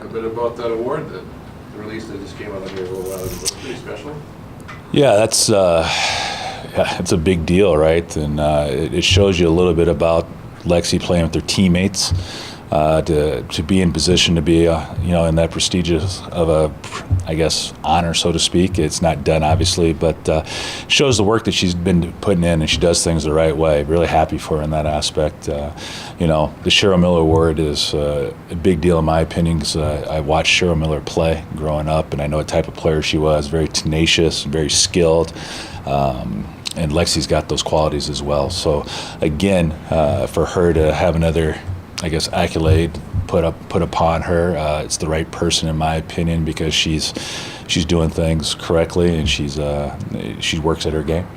a bit about that award, the release that just came out here a little while ago. It was pretty special. Yeah, it's a big deal, right? And it shows you a little bit about Lexi playing with their teammates. To be in position to be, in that prestigious of a, I guess, honor, so to speak. It's not done, obviously, but shows the work that she's been putting in, and she does things the right way. Really happy for her in that aspect. The Cheryl Miller Award is a big deal in my opinion because I watched Cheryl Miller play growing up, and I know what type of player she was. Very tenacious, very skilled. And Lexi's got those qualities as well. So, again, for her to have another, I guess, accolade put upon her. It's the right person in my opinion because she's doing things correctly and she works at her game.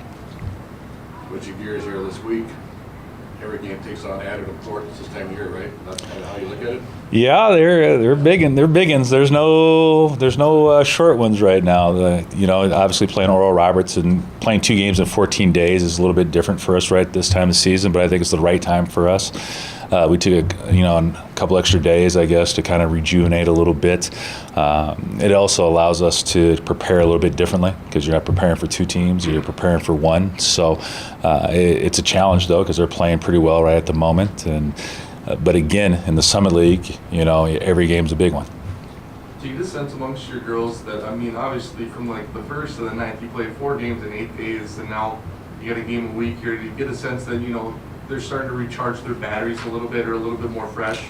Switching gears here this week, every game takes on added importance this time of year, right? That's kind of how you look at it. Yeah, they're big uns. There's no short ones right now. Obviously playing Oral Roberts and playing 2 games in 14 days is a little bit different for us right this time of season, but I think it's the right time for us. We took a couple extra days, I guess, to kind of rejuvenate a little bit. It also allows us to prepare a little bit differently because you're not preparing for 2 teams, you're preparing for 1. So it's a challenge though because they're playing pretty well right at the moment. But again, in the Summit League, every game's a big one. Do you get a sense amongst your girls that, obviously from like the 1st to the 9th, you played 4 games in 8 days, and now you got a game a week here. Do you get a sense that, they're starting to recharge their batteries a little bit or a little bit more fresh?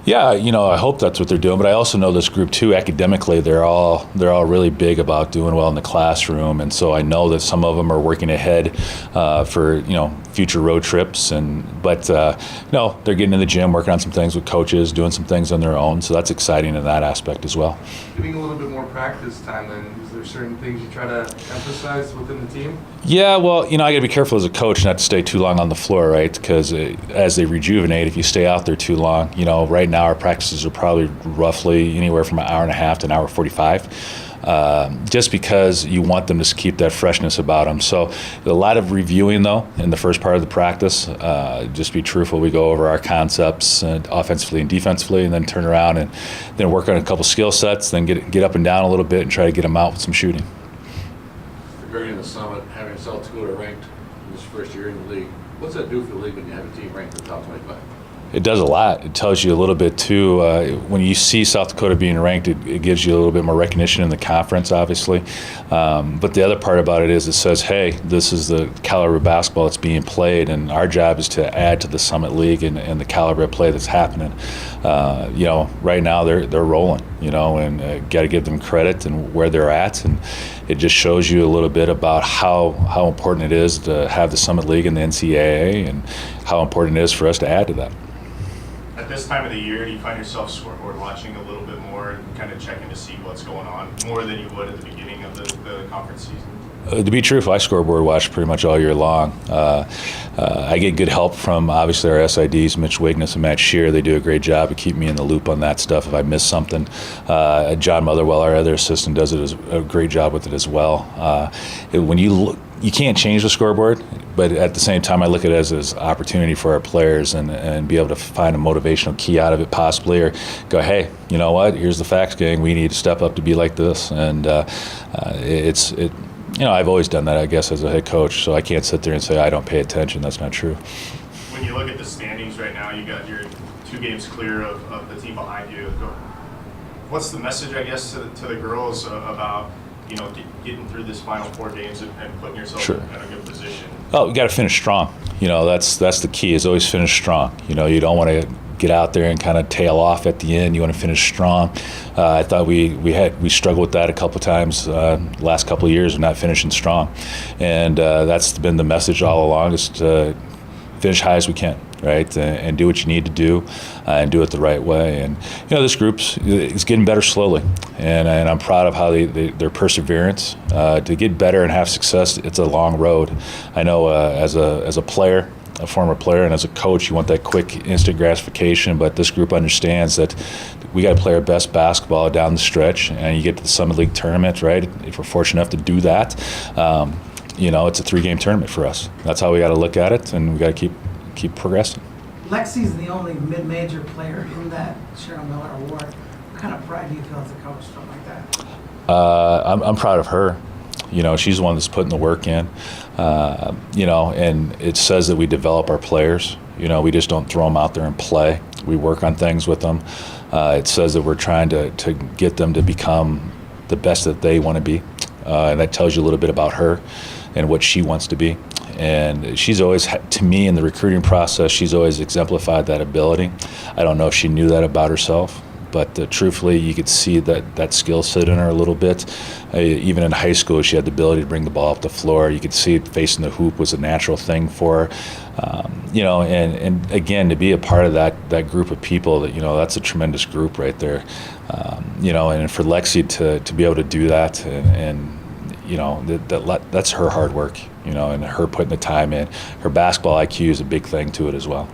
Yeah, I hope that's what they're doing, but I also know this group too. Academically, they're all really big about doing well in the classroom, and so I know that some of them are working ahead for future road trips. But they're getting in the gym, working on some things with coaches, doing some things on their own. So that's exciting in that aspect as well. Getting a little bit more practice time, then is there certain things you try to emphasize within the team? Yeah, well, I got to be careful as a coach not to stay too long on the floor, right? Because as they rejuvenate, if you stay out there too long, right now our practices are probably roughly anywhere from an hour and a half to an hour 45. Just because you want them to keep that freshness about them. So a lot of reviewing, though, in the first part of the practice. Just be truthful, we go over our concepts offensively and defensively, and then turn around and then work on a couple skill sets, then get up and down a little bit and try to get them out with some shooting. Regarding the Summit, having South Dakota ranked in this first year in the league, what's that do for the league when you have a team ranked in the top 25? It does a lot. It tells you a little bit, too. When you see South Dakota being ranked, it gives you a little bit more recognition in the conference, obviously. But the other part about it is it says, hey, this is the caliber of basketball that's being played, and our job is to add to the Summit League and the caliber of play that's happening. Right now they're rolling, and got to give them credit and where they're at. And it just shows you a little bit about how important it is to have the Summit League in the NCAA and how important it is for us to add to that. At this time of the year, do you find yourself scoreboard watching a little bit more and kind of checking to see what's going on more than you would at the beginning of the conference season? To be truthful, I scoreboard watch pretty much all year long. I get good help from, obviously, our SIDs, Mitch Wigness and Matt Shear. They do a great job of keeping me in the loop on that stuff if I miss something. John Motherwell, our other assistant, does a great job with it as well. When you look, you can't change the scoreboard, but at the same time, I look at it as an opportunity for our players and be able to find a motivational key out of it possibly, or go, hey, you know what, here's the facts, gang. We need to step up to be like this. And I've always done that, I guess, as a head coach, so I can't sit there and say I don't pay attention. That's not true. When you look at the standings right now, you got your 2 games clear of the team behind you. What's the message, I guess, to the girls about getting through this final 4 games and putting yourself Sure. in a good position? Oh, you got to finish strong. That's the key, is always finish strong. You don't want to get out there and kind of tail off at the end. You want to finish strong. I thought we struggled with that a couple of times last couple of years of not finishing strong. And that's been the message all along, is to finish high as we can. Right, and do what you need to do, and do it the right way. And this group is getting better slowly, and I'm proud of how their perseverance to get better and have success. It's a long road. I know as a player, a former player, and as a coach, you want that quick, instant gratification. But this group understands that we got to play our best basketball down the stretch, and you get to the Summit League tournament. Right, if we're fortunate enough to do that, it's a 3-game tournament for us. That's how we got to look at it, and we got to keep progressing. Lexi's the only mid-major player in that Cheryl Miller Award. kind of pride do you feel as a coach, something like that? I'm proud of her. You know, she's the one that's putting the work in. You know, and it says that we develop our players. You know, we just don't throw them out there and play. We work on things with them. It says that we're trying to get them to become the best that they want to be. And that tells you a little bit about her and what she wants to be. And she's always, to me, in the recruiting process, she's always exemplified that ability. I don't know if she knew that about herself, but truthfully, you could see that skill set in her a little bit. Even in high school, she had the ability to bring the ball up the floor. You could see it facing the hoop was a natural thing for her. You know, and again, to be a part of that group of people, that, you know, that's a tremendous group right there. You know, and for Lexi to be able to do that, and you know, that's her hard work. You know, and her putting the time in. Her basketball IQ is a big thing to it as well.